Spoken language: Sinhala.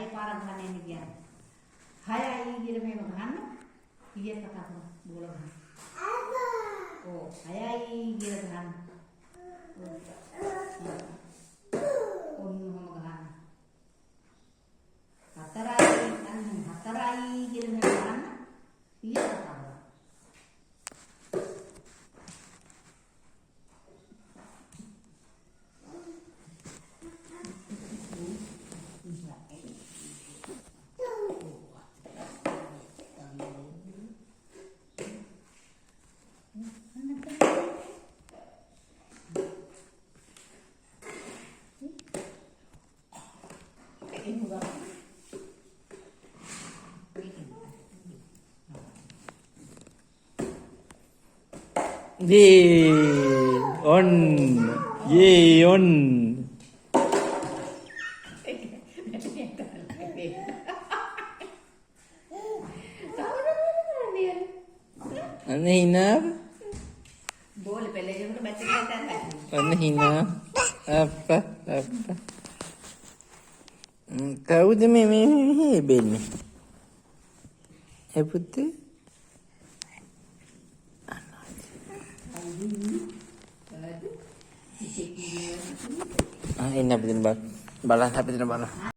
හය පාරක් ගන්න එන්නේ කියන්නේ. 6යි කියලා මේව ගහන්න. ඊයේ කතා කරමු බෝල ගන්න. ඕ 6යි කියලා ගහන්න. ඔන්නම ගහන්න. 4යි කියලා මේව ගහන්න. ඊයේ කතා කරමු. On. Yay, on. Ano hina? බෝලේ පෙළේකට බැට් එක ගන්න. Ano hina? Apa. Kawuda me benni. Putte? Ini apa din ba? Balan apa din ba?